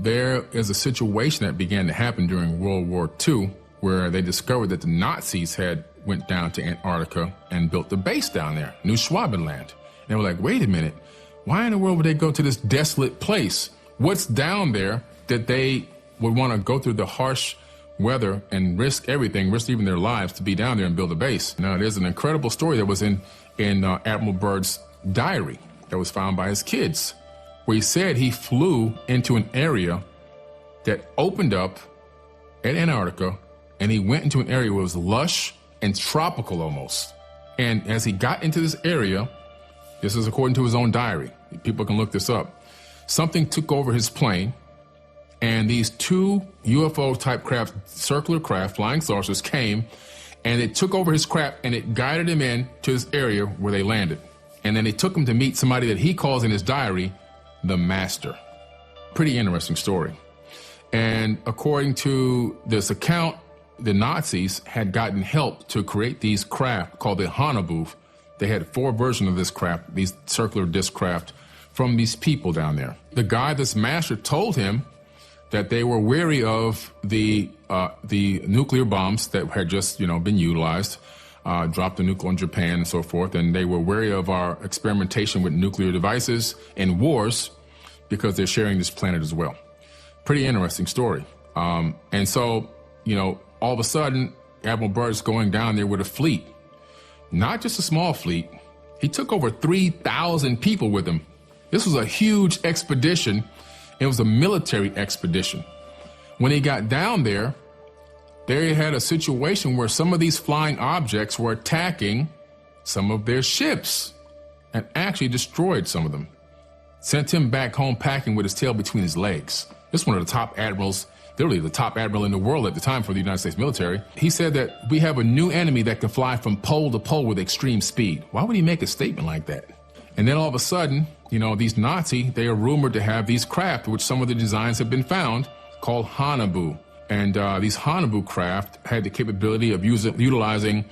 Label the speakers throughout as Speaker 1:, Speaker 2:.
Speaker 1: there is a situation that began to happen during World War II where they discovered that the Nazis went down to Antarctica and built the base down there, New Schwabenland. And they were like, wait a minute, why in the world would they go to this desolate place? What's down there that they would want to go through the harsh weather and risk everything, risk even their lives to be down there and build a base? Now, there's an incredible story that was in Admiral Byrd's diary that was found by his kids, where he said he flew into an area that opened up at Antarctica, and he went into an area where it was lush and tropical almost. And as he got into this area, this is according to his own diary, people can look this up, something took over his plane, and these two UFO-type craft, circular craft, flying saucers came, and it took over his craft, and it guided him in to this area where they landed. And then they took him to meet somebody that he calls in his diary the Master. Pretty interesting story. And according to this account, the Nazis had gotten help to create these craft called the Hanabu. They had 4 versions of this craft, these circular disc craft, from these people down there. The guy, this Master, told him that they were wary of the nuclear bombs that had just, been utilized, dropped the nuke on Japan and so forth, and they were wary of our experimentation with nuclear devices and wars because they're sharing this planet as well. Pretty interesting story. And so, all of a sudden, Admiral Byrd's going down there with a fleet, not just a small fleet. He took over 3,000 people with him. This was a huge expedition. It was a military expedition. When he got down there, they had a situation where some of these flying objects were attacking some of their ships and actually destroyed some of them. Sent him back home packing with his tail between his legs. This is one of the top admirals, literally the top admiral in the world at the time for the United States military. He said that we have a new enemy that can fly from pole to pole with extreme speed. Why would he make a statement like that? And then all of a sudden, these Nazi, they are rumored to have these craft, which some of the designs have been found, called Hanabu. And these Hanabu craft had the capability of utilizing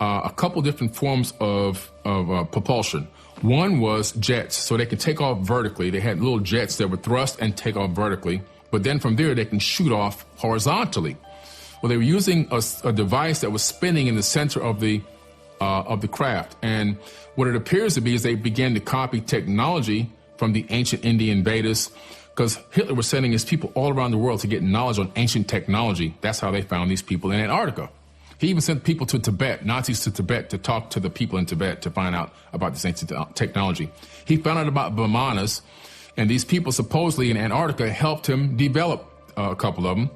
Speaker 1: a couple different forms of propulsion. One was jets, so they could take off vertically. They had little jets that would thrust and take off vertically, but then from there they can shoot off horizontally. Well, they were using a device that was spinning in the center of the craft, and what it appears to be is they began to copy technology from the ancient Indian Vedas, because Hitler was sending his people all around the world to get knowledge on ancient technology. That's how they found these people in Antarctica. He even sent people to Tibet, Nazis to Tibet, to talk to the people in Tibet to find out about this ancient technology. He found out about Vimanas, and these people supposedly in Antarctica helped him develop a couple of them,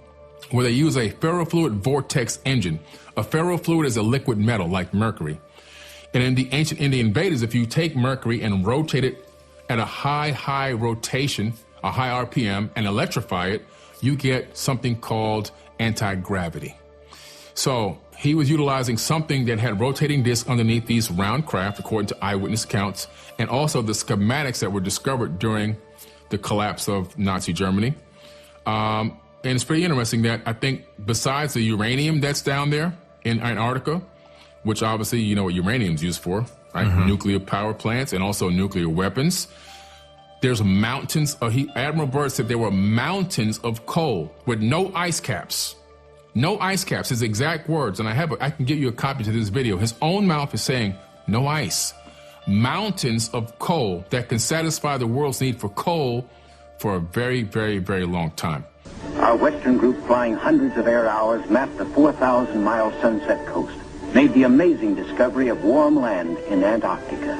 Speaker 1: where they use a ferrofluid vortex engine. A ferrofluid is a liquid metal like mercury. And in the ancient Indian Vedas, if you take mercury and rotate it at a high rotation, a high RPM, and electrify it, you get something called anti-gravity. So he was utilizing something that had rotating discs underneath these round craft, according to eyewitness accounts, and also the schematics that were discovered during the collapse of Nazi Germany. And it's pretty interesting that I think besides the uranium that's down there in Antarctica, which obviously you know what uranium's used for, right? Mm-hmm. Nuclear power plants and also nuclear weapons. There's mountains. Admiral Byrd said there were mountains of coal with no ice caps. No ice caps, his exact words. And I can give you a copy to this video. His own mouth is saying, no ice. Mountains of coal that can satisfy the world's need for coal for a very, very, very long time.
Speaker 2: Our Western group, flying hundreds of air hours, mapped the 4,000-mile Sunset Coast, made the amazing discovery of warm land in Antarctica.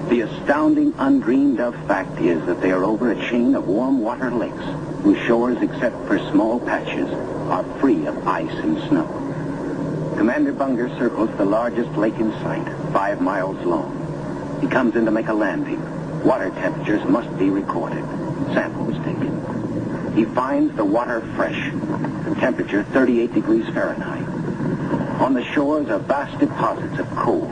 Speaker 2: The astounding, undreamed-of fact is that they are over a chain of warm water lakes, whose shores, except for small patches, are free of ice and snow. Commander Bunger circles the largest lake in sight, 5 miles long. He comes in to make a landing. Water temperatures must be recorded. Samples taken. He finds the water fresh, the temperature 38 degrees Fahrenheit. On the shores are vast deposits of coal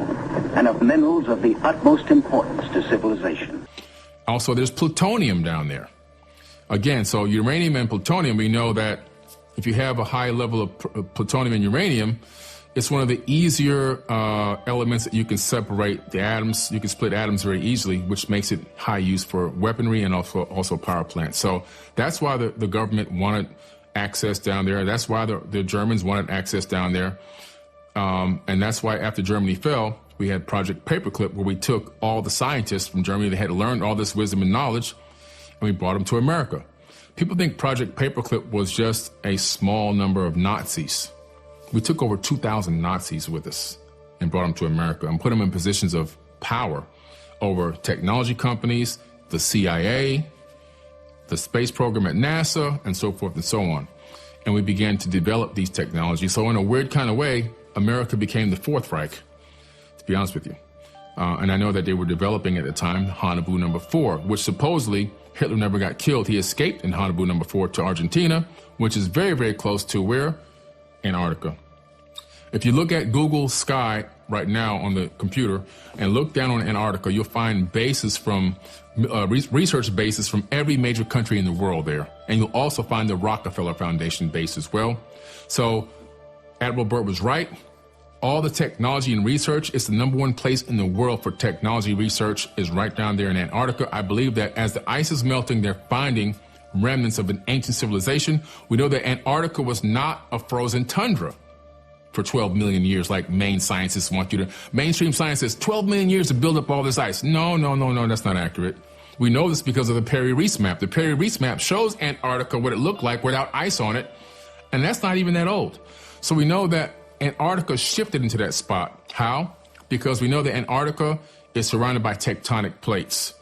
Speaker 2: and of minerals of the utmost importance to civilization.
Speaker 1: Also, there's plutonium down there. Again, so uranium and plutonium, we know that if you have a high level of plutonium and uranium, It's one of the easier elements that you can separate the atoms. You can split atoms very easily, which makes it high use for weaponry and also power plants. So that's why the government wanted access down there. That's why the Germans wanted access down there. And that's why after Germany fell, we had Project Paperclip, where we took all the scientists from Germany that had learned all this wisdom and knowledge, and we brought them to America. People think Project Paperclip was just a small number of Nazis. We took over 2,000 Nazis with us and brought them to America and put them in positions of power over technology companies, the CIA, the space program at NASA, and so forth and so on. And we began to develop these technologies. So in a weird kind of way, America became the Fourth Reich, to be honest with you. And I know that they were developing at the time Hanabu No. 4, which supposedly Hitler never got killed. He escaped in Hanabu No. 4 to Argentina, which is very, very close to where? Antarctica. If you look at Google Sky right now on the computer and look down on Antarctica, you'll find bases from research bases from every major country in the world there. And you'll also find the Rockefeller Foundation base as well. So Admiral Byrd was right. All the technology and research, it's the #1 place in the world for technology research is right down there in Antarctica. I believe that as the ice is melting, they're finding remnants of an ancient civilization. We know that Antarctica was not a frozen tundra for 12 million years, like mainstream science says 12 million years to build up all this ice. No, that's not accurate. We know this because of the Perry-Reese map. The Perry-Reese map shows Antarctica what it looked like without ice on it, and that's not even that old. So we know that Antarctica shifted into that spot. How? Because we know that Antarctica is surrounded by tectonic plates.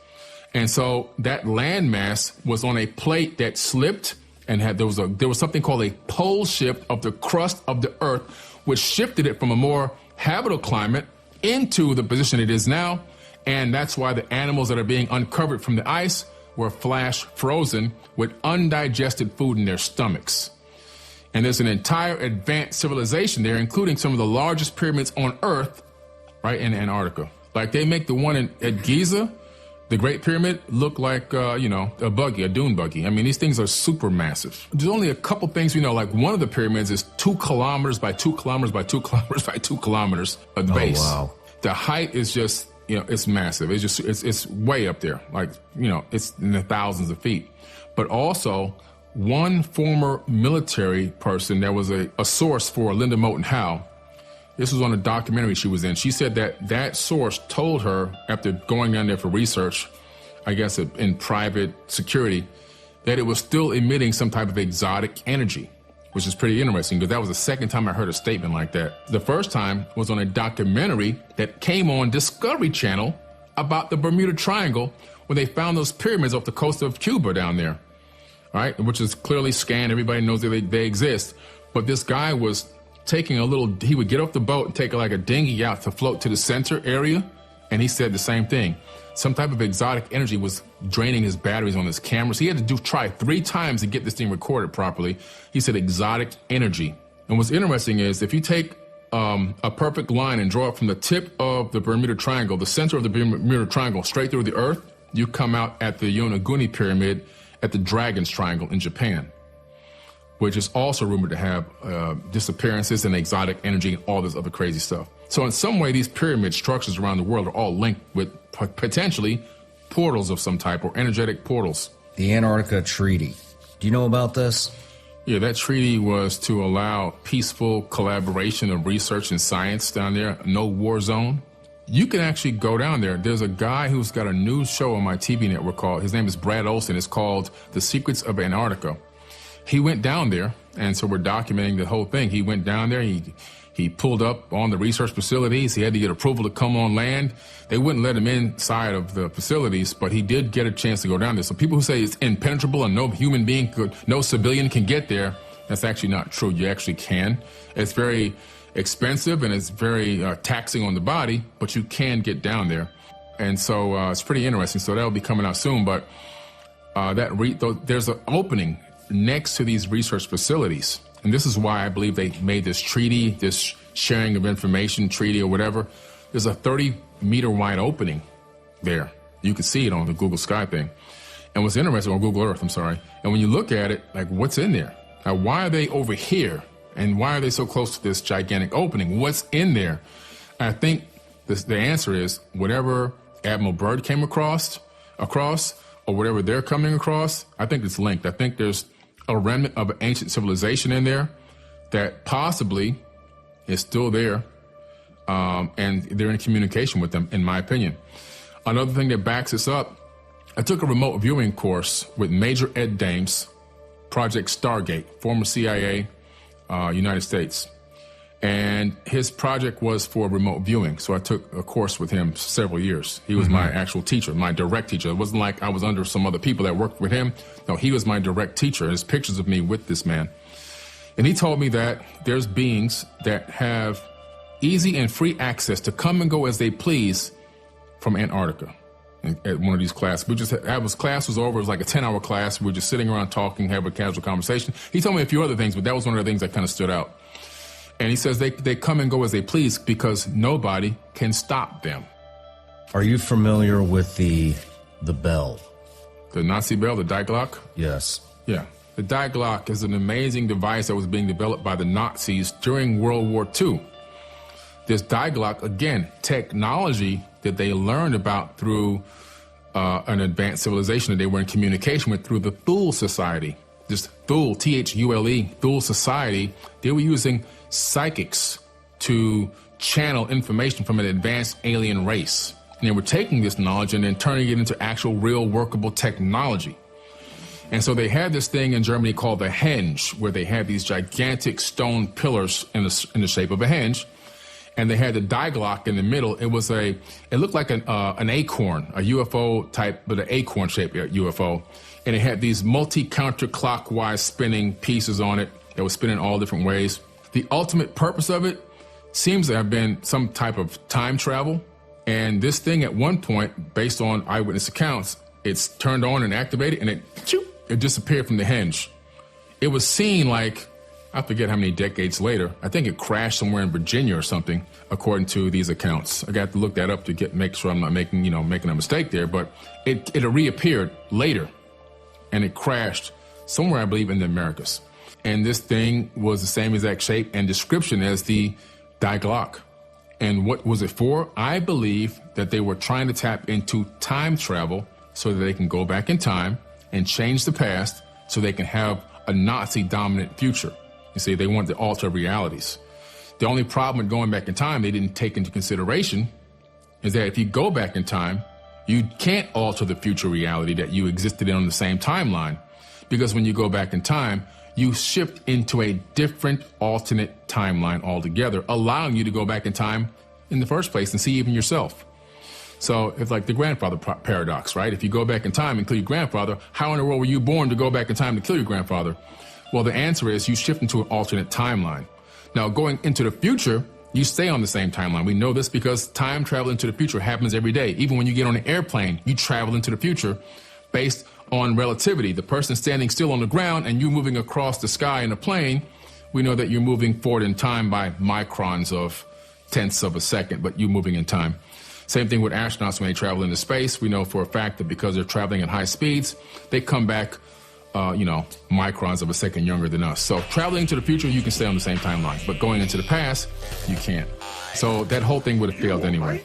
Speaker 1: And so that landmass was on a plate that slipped and there was something called a pole shift of the crust of the Earth, which shifted it from a more habitable climate into the position it is now. And that's why the animals that are being uncovered from the ice were flash frozen with undigested food in their stomachs. And there's an entire advanced civilization there, including some of the largest pyramids on Earth, right in Antarctica. Like they make the one at Giza, the Great Pyramid, look like, a dune buggy. I mean, these things are super massive. There's only a couple things we know. Like one of the pyramids is 2 kilometers by 2 kilometers by 2 kilometers by 2 kilometers at the base.
Speaker 3: Wow.
Speaker 1: The height is just, it's massive. It's way up there. Like, it's in the thousands of feet. But also, one former military person that was a source for Linda Moulton Howe, this was on a documentary she was in. She said that source told her, after going down there for research, I guess in private security, that it was still emitting some type of exotic energy, which is pretty interesting because that was the second time I heard a statement like that. The first time was on a documentary that came on Discovery Channel about the Bermuda Triangle when they found those pyramids off the coast of Cuba down there, right? Which is clearly scanned. Everybody knows that they exist. But this guy was taking he would get off the boat and take like a dinghy out to float to the center area. And he said the same thing. Some type of exotic energy was draining his batteries on his cameras. He had to try 3 times to get this thing recorded properly. He said exotic energy. And what's interesting is if you take a perfect line and draw it from the tip of the Bermuda Triangle, the center of the Bermuda Triangle, straight through the Earth, you come out at the Yonaguni Pyramid at the Dragon's Triangle in Japan, which is also rumored to have disappearances and exotic energy and all this other crazy stuff. So in some way, these pyramid structures around the world are all linked with potentially portals of some type or energetic portals.
Speaker 3: The Antarctica Treaty. Do you know about this?
Speaker 1: Yeah, that treaty was to allow peaceful collaboration of research and science down there, no war zone. You can actually go down there. There's a guy who's got a new show on my TV network his name is Brad Olson. It's called The Secrets of Antarctica. He went down there, and so we're documenting the whole thing. He went down there, he pulled up on the research facilities. He had to get approval to come on land. They wouldn't let him inside of the facilities, but he did get a chance to go down there. So people who say it's impenetrable and no human being no civilian can get there, that's actually not true. You actually can. It's very expensive and it's very taxing on the body, but you can get down there. And so it's pretty interesting. So that'll be coming out soon, but there's an opening next to these research facilities. And this is why I believe they made this treaty, this sharing of information treaty or whatever. There's a 30-meter wide opening there. You can see it on the Google Sky thing. And what's interesting, on Google Earth, I'm sorry. And when you look at it, like what's in there? Now, why are they over here And why are they so close to this gigantic opening? What's in there? I think the answer is whatever Admiral Byrd came across, or whatever they're coming across, I think it's linked. I think there's a remnant of an ancient civilization in there that possibly is still there, and they're in communication with them, in my opinion. Another thing that backs this up, I took a remote viewing course with Major Ed Dames, Project Stargate, former CIA, United States. And his project was for remote viewing. So I took a course with him several years. He was my actual teacher, my direct teacher. It wasn't like I was under some other people that worked with him. No, he was my direct teacher. There's pictures of me with this man. And he told me that there's beings that have easy and free access to come and go as they please from Antarctica. At one of these classes, class was over. It was like a 10-hour class. We were just sitting around talking, having a casual conversation. He told me a few other things, but that was one of the things that kind of stood out. And he says they come and go as they please because nobody can stop them.
Speaker 3: Are you familiar with the bell?
Speaker 1: The Nazi bell, the Die Glock?
Speaker 3: Yes.
Speaker 1: Yeah. The Die Glock is an amazing device that was being developed by the Nazis during World War II. This Die Glock, again, technology that they learned about through an advanced civilization that they were in communication with through the Thule Society. This Thule, Thule, Thule Society, they were using psychics to channel information from an advanced alien race. And they were taking this knowledge and then turning it into actual real workable technology. And so they had this thing in Germany called the henge, where they had these gigantic stone pillars in the shape of a henge. And they had the Die Glock in the middle. It looked like an acorn, a UFO type, but an acorn-shaped UFO. And it had these multi-counterclockwise spinning pieces on it that was spinning all different ways. The ultimate purpose of it seems to have been some type of time travel. And this thing at one point, based on eyewitness accounts, it's turned on and activated, and it disappeared from the henge. It was seen like, I forget how many decades later. I think it crashed somewhere in Virginia or something, according to these accounts. I got to look that up to make sure I'm not making a mistake there. But it reappeared later, and it crashed somewhere, I believe, in the Americas. And this thing was the same exact shape and description as the Die Glock. And what was it for? I believe that they were trying to tap into time travel so that they can go back in time and change the past so they can have a Nazi-dominant future. You see, they wanted to alter realities. The only problem with going back in time they didn't take into consideration is that if you go back in time, you can't alter the future reality that you existed in on the same timeline. Because when you go back in time, you shift into a different alternate timeline altogether, allowing you to go back in time in the first place and see even yourself. So it's like the grandfather paradox, right? If you go back in time and kill your grandfather, how in the world were you born to go back in time to kill your grandfather? Well, the answer is you shift into an alternate timeline. Now, going into the future, you stay on the same timeline. We know this because time travel into the future happens every day. Even when you get on an airplane, you travel into the future based on relativity. The person standing still on the ground and you moving across the sky in a plane, we know that you're moving forward in time by microns of tenths of a second, but you're moving in time. Same thing with astronauts when they travel into space. We know for a fact that because they're traveling at high speeds, they come back, microns of a second younger than us. So traveling into the future, you can stay on the same timeline, but going into the past, you can't. So that whole thing would have failed anyway.